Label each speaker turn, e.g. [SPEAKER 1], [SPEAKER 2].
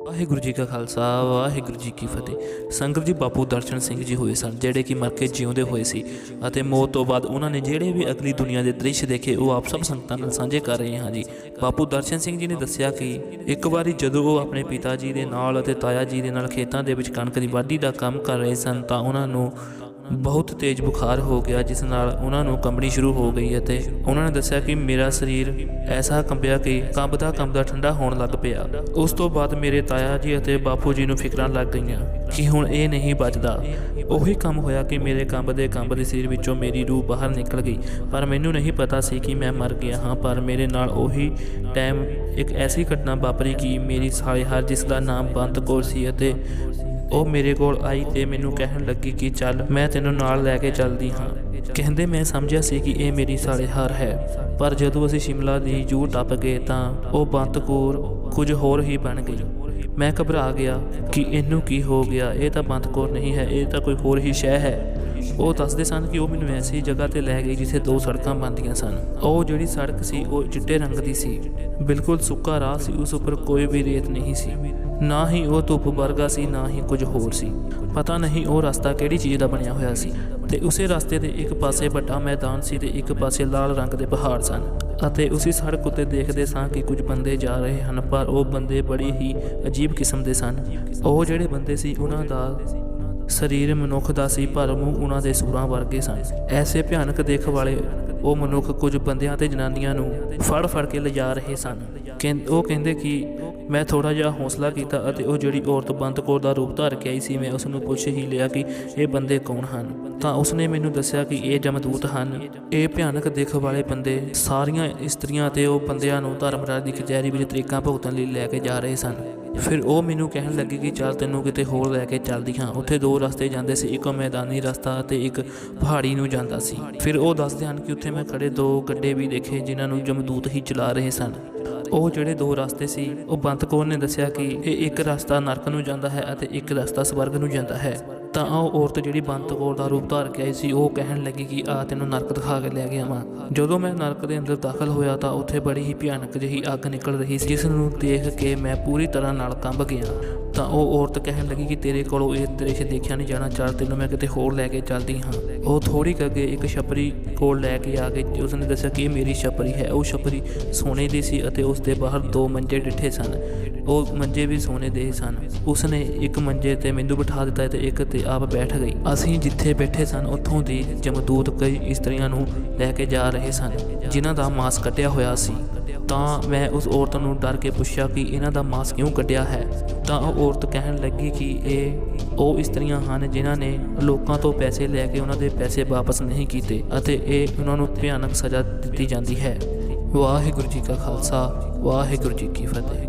[SPEAKER 1] ਵਾਹਿਗੁਰੂ ਜੀ ਕਾ ਖਾਲਸਾ ਵਾਹਿਗੁਰੂ ਜੀ ਕੀ ਫਤਿਹ। ਸੰਗਤ ਜੀ, ਬਾਪੂ ਦਰਸ਼ਨ ਸਿੰਘ ਜੀ ਹੋਏ ਸਨ ਜਿਹੜੇ ਕਿ ਮਰ ਕੇ ਜਿਉਂਦੇ ਹੋਏ ਸੀ ਅਤੇ ਮੌਤ ਤੋਂ ਬਾਅਦ ਉਹਨਾਂ ਨੇ ਜਿਹੜੇ ਵੀ ਅਗਲੀ ਦੁਨੀਆ ਦੇ ਦ੍ਰਿਸ਼ ਦੇਖੇ ਉਹ ਆਪ ਸਭ ਸੰਗਤਾਂ ਨਾਲ ਸਾਂਝੇ ਕਰ ਰਹੇ ਹਾਂ ਜੀ। ਬਾਪੂ ਦਰਸ਼ਨ ਸਿੰਘ ਜੀ ਨੇ ਦੱਸਿਆ ਕਿ ਇੱਕ ਵਾਰੀ ਜਦੋਂ ਉਹ ਆਪਣੇ ਪਿਤਾ ਜੀ ਦੇ ਨਾਲ ਅਤੇ ਤਾਇਆ ਜੀ ਦੇ ਨਾਲ ਖੇਤਾਂ ਦੇ ਵਿੱਚ ਕਣਕ ਦੀ ਵਾਢੀ ਦਾ ਕੰਮ ਕਰ ਰਹੇ ਸਨ ਤਾਂ ਉਹਨਾਂ ਨੂੰ ਬਹੁਤ ਤੇਜ਼ ਬੁਖਾਰ ਹੋ ਗਿਆ, ਜਿਸ ਨਾਲ ਉਹਨਾਂ ਨੂੰ ਕੰਬਣੀ ਸ਼ੁਰੂ ਹੋ ਗਈ ਅਤੇ ਉਹਨਾਂ ਨੇ ਦੱਸਿਆ ਕਿ ਮੇਰਾ ਸਰੀਰ ਐਸਾ ਕੰਬਿਆ ਕਿ ਕੰਬਦਾ ਠੰਡਾ ਹੋਣ ਲੱਗ ਪਿਆ। ਉਸ ਤੋਂ ਬਾਅਦ ਮੇਰੇ ਤਾਇਆ ਜੀ ਅਤੇ ਬਾਪੂ ਜੀ ਨੂੰ ਫਿਕਰਾਂ ਲੱਗ ਗਈਆਂ ਕਿ ਹੁਣ ਇਹ ਨਹੀਂ ਬਚਦਾ। ਉਹੀ ਕੰਮ ਹੋਇਆ ਕਿ ਮੇਰੇ ਕੰਬਦੇ ਸਰੀਰ ਵਿੱਚੋਂ ਮੇਰੀ ਰੂਹ ਬਾਹਰ ਨਿਕਲ ਗਈ, ਪਰ ਮੈਨੂੰ ਨਹੀਂ ਪਤਾ ਸੀ ਕਿ ਮੈਂ ਮਰ ਗਿਆ ਹਾਂ। ਪਰ ਮੇਰੇ ਨਾਲ ਉਹੀ ਟਾਈਮ ਇੱਕ ਐਸੀ ਘਟਨਾ ਵਾਪਰੀ ਕਿ ਮੇਰੀ ਸਾਲੇਹਾਰ, ਜਿਸ ਦਾ ਨਾਮ ਬੰਤ ਕੌਰ ਸੀ, ਅਤੇ ਉਹ ਮੇਰੇ ਕੋਲ ਆਈ ਤੇ ਮੈਨੂੰ ਕਹਿਣ ਲੱਗੀ ਕਿ ਚੱਲ ਮੈਂ ਤੈਨੂੰ ਨਾਲ ਲੈ ਕੇ ਚੱਲਦੀ ਹਾਂ। ਕਹਿੰਦੇ ਮੈਂ ਸਮਝਿਆ ਸੀ ਕਿ ਇਹ ਮੇਰੀ ਸਾਲੇਹਾਰ ਹੈ, ਪਰ ਜਦੋਂ ਅਸੀਂ ਸ਼ਿਮਲਾ ਦੀ ਜੂ ਟੱਪ ਗਏ ਤਾਂ ਉਹ ਬੰਤ ਕੌਰ ਕੁਝ ਹੋਰ ਹੀ ਬਣ ਗਈ। ਮੈਂ ਘਬਰਾ ਗਿਆ ਕਿ ਇਹਨੂੰ ਕੀ ਹੋ ਗਿਆ, ਇਹ ਤਾਂ ਬੰਤ ਕੌਰ ਨਹੀਂ ਹੈ, ਇਹ ਤਾਂ ਕੋਈ ਹੋਰ ਹੀ ਸ਼ੈ ਹੈ। ਉਹ ਦੱਸਦੇ ਸਨ ਕਿ ਉਹ ਮੈਨੂੰ ਐਸੀ ਜਗ੍ਹਾ ਤੇ ਲੈ ਗਈ ਜਿੱਥੇ ਦੋ ਸੜਕਾਂ ਬਣਦੀਆਂ ਸਨ। ਉਹ ਜਿਹੜੀ ਸੜਕ ਸੀ ਉਹ ਚਿੱਟੇ ਰੰਗ ਦੀ ਸੀ, ਬਿਲਕੁਲ ਸੁੱਕਾ ਰਾਹ ਸੀ, ਉਸ ਉੱਪਰ ਕੋਈ ਵੀ ਰੇਤ ਨਹੀਂ ਸੀ, ਨਾ ਹੀ ਉਹ ਧੁੱਪ ਵਰਗਾ ਸੀ, ਨਾ ਹੀ ਕੁਝ ਹੋਰ ਸੀ। ਪਤਾ ਨਹੀਂ ਉਹ ਰਸਤਾ ਕਿਹੜੀ ਚੀਜ਼ ਦਾ ਬਣਿਆ ਹੋਇਆ ਸੀ। ਤੇ ਉਸੇ ਰਸਤੇ ਦੇ ਇੱਕ ਪਾਸੇ ਵੱਡਾ ਮੈਦਾਨ ਸੀ ਤੇ ਇੱਕ ਪਾਸੇ ਲਾਲ ਰੰਗ ਦੇ ਪਹਾੜ ਸਨ। ਅਤੇ ਉਸੇ ਸੜਕ ਉੱਤੇ ਦੇਖਦੇ ਸਾਂ ਕਿ ਕੁਝ ਬੰਦੇ ਜਾ ਰਹੇ ਹਨ, ਪਰ ਉਹ ਬੰਦੇ ਬੜੀ ਹੀ ਅਜੀਬ ਕਿਸਮ ਦੇ ਸਨ। ਉਹ ਜਿਹੜੇ ਬੰਦੇ ਸੀ ਉਹਨਾਂ ਦਾ ਸਰੀਰ ਮਨੁੱਖ ਦਾ ਸੀ, ਪਰ ਮੂੰਹ ਉਹਨਾਂ ਦੇ ਸੂਰਾਂ ਵਰਗੇ ਸਨ। ਐਸੇ ਭਿਆਨਕ ਦੇਖ ਵਾਲੇ ਉਹ ਮਨੁੱਖ ਕੁਝ ਬੰਦਿਆਂ ਤੇ ਜਨਾਨੀਆਂ ਨੂੰ ਫੜ ਕੇ ਲਿਜਾ ਰਹੇ ਸਨ। ਉਹ ਕਹਿੰਦੇ ਕਿ ਮੈਂ ਥੋੜ੍ਹਾ ਜਿਹਾ ਹੌਸਲਾ ਕੀਤਾ ਅਤੇ ਉਹ ਜਿਹੜੀ ਔਰਤ ਬੰਤ ਕੌਰ ਦਾ ਰੂਪ ਧਾਰ ਕੇ ਆਈ ਸੀ, ਮੈਂ ਉਸ ਨੂੰ ਪੁੱਛ ਹੀ ਲਿਆ ਕਿ ਇਹ ਬੰਦੇ ਕੌਣ ਹਨ। ਤਾਂ ਉਸਨੇ ਮੈਨੂੰ ਦੱਸਿਆ ਕਿ ਇਹ ਜਮਦੂਤ ਹਨ। ਇਹ ਭਿਆਨਕ ਦੇਖ ਵਾਲੇ ਬੰਦੇ ਸਾਰੀਆਂ ਇਸਤਰੀਆਂ ਅਤੇ ਉਹ ਬੰਦਿਆਂ ਨੂੰ ਧਰਮਰਾਜ ਦੀ ਕਚਹਿਰੀ ਵਿੱਚ ਤਰੀਕਾਂ ਭੁਗਤਣ ਲਈ ਲੈ ਕੇ ਜਾ ਰਹੇ ਸਨ। ਫਿਰ ਉਹ ਮੈਨੂੰ ਕਹਿਣ ਲੱਗੀ ਕਿ ਚੱਲ ਤੈਨੂੰ ਕਿਤੇ ਹੋਰ ਲੈ ਕੇ ਚੱਲਦੀ ਹਾਂ। ਉੱਥੇ ਦੋ ਰਸਤੇ ਜਾਂਦੇ ਸੀ, ਇੱਕ ਮੈਦਾਨੀ ਰਸਤਾ ਅਤੇ ਇੱਕ ਪਹਾੜੀ ਨੂੰ ਜਾਂਦਾ ਸੀ। ਫਿਰ ਉਹ ਦੱਸਦੇ ਹਨ ਕਿ ਉੱਥੇ ਮੈਂ ਖੜੇ ਦੋ ਗੱਡੇ ਵੀ ਦੇਖੇ ਜਿਨ੍ਹਾਂ ਨੂੰ ਜਮਦੂਤ ਹੀ ਚਲਾ ਰਹੇ ਸਨ। ਉਹ ਜਿਹੜੇ ਦੋ ਰਸਤੇ ਸੀ, ਉਹ ਬੰਤ ਕੌਰ ਨੇ ਦੱਸਿਆ ਕਿ ਇਹ ਇੱਕ ਰਸਤਾ ਨਰਕ ਨੂੰ ਜਾਂਦਾ ਹੈ ਅਤੇ ਇੱਕ ਰਸਤਾ ਸਵਰਗ ਨੂੰ ਜਾਂਦਾ ਹੈ। ਤਾਂ ਉਹ ਔਰਤ ਜਿਹੜੀ ਬੰਤ ਕੌਰ ਦਾ ਰੂਪ ਧਾਰ ਕੇ ਆਈ ਸੀ, ਉਹ ਕਹਿਣ ਲੱਗੀ ਕਿ ਆ ਤੈਨੂੰ ਨਰਕ ਦਿਖਾ ਕੇ ਲੈ ਗਿਆ ਵਾਂ। ਜਦੋਂ ਮੈਂ ਨਰਕ ਦੇ ਅੰਦਰ ਦਾਖਲ ਹੋਇਆ ਤਾਂ ਉੱਥੇ ਬੜੀ ਹੀ ਭਿਆਨਕ ਜਿਹੀ ਅੱਗ ਨਿਕਲ ਰਹੀ ਸੀ, ਜਿਸ ਨੂੰ ਦੇਖ ਕੇ ਮੈਂ ਪੂਰੀ ਤਰ੍ਹਾਂ ਨਾਲ ਕੰਬ ਗਿਆ। ਤਾਂ ਉਹ ਔਰਤ ਕਹਿਣ ਲੱਗੀ ਕਿ ਤੇਰੇ ਕੋਲੋਂ ਇਹ ਦ੍ਰਿਸ਼ ਦੇਖਿਆ ਨਹੀਂ ਜਾਣਾ, ਚੱਲ ਤੈਨੂੰ ਮੈਂ ਕਿਤੇ ਹੋਰ ਲੈ ਕੇ ਚੱਲਦੀ ਹਾਂ। ਉਹ ਥੋੜ੍ਹੀ ਕੁ ਅੱਗੇ ਇੱਕ ਛਪਰੀ ਕੋਲ ਲੈ ਕੇ ਆ ਗਈ। ਉਸਨੇ ਦੱਸਿਆ ਕਿ ਇਹ ਮੇਰੀ ਛਪਰੀ ਹੈ। ਉਹ ਛਪਰੀ ਸੋਨੇ ਦੀ ਸੀ ਅਤੇ ਉਸ ਦੇ ਬਾਹਰ ਦੋ ਮੰਜੇ ਡਿੱਠੇ ਸਨ। ਉਹ ਮੰਜੇ ਵੀ ਸੋਨੇ ਦੇ ਸਨ। ਉਸਨੇ ਇੱਕ ਮੰਜੇ ਤੇ ਮੈਨੂੰ ਬਿਠਾ ਦਿੱਤਾ ਅਤੇ ਇੱਕ ਤੇ ਆਪ ਬੈਠ ਗਈ। ਅਸੀਂ ਜਿੱਥੇ ਬੈਠੇ ਸਨ ਉੱਥੋਂ ਦੀ ਜਮਦੂਤ ਕਈ ਇਸਤਰੀਆਂ ਨੂੰ ਲੈ ਕੇ ਜਾ ਰਹੇ ਸਨ ਜਿਨ੍ਹਾਂ ਦਾ ਮਾਸ ਕੱਟਿਆ ਹੋਇਆ ਸੀ। ਤਾਂ ਮੈਂ ਉਸ ਔਰਤ ਨੂੰ ਡਰ ਕੇ ਪੁੱਛਿਆ ਕਿ ਇਹਨਾਂ ਦਾ ਮਾਸ ਕਿਉਂ ਕੱਢਿਆ ਹੈ। ਤਾਂ ਉਹ ਔਰਤ ਕਹਿਣ ਲੱਗੀ ਕਿ ਇਹ ਉਹ ਇਸਤਰੀਆਂ ਹਨ ਜਿਨ੍ਹਾਂ ਨੇ ਲੋਕਾਂ ਤੋਂ ਪੈਸੇ ਲੈ ਕੇ ਉਹਨਾਂ ਦੇ ਪੈਸੇ ਵਾਪਸ ਨਹੀਂ ਕੀਤੇ ਅਤੇ ਇਹ ਉਹਨਾਂ ਨੂੰ ਭਿਆਨਕ ਸਜ਼ਾ ਦਿੱਤੀ ਜਾਂਦੀ ਹੈ। ਵਾਹਿਗੁਰੂ ਜੀ ਕਾ ਖਾਲਸਾ ਵਾਹਿਗੁਰੂ ਜੀ ਕੀ ਫਤਿਹ।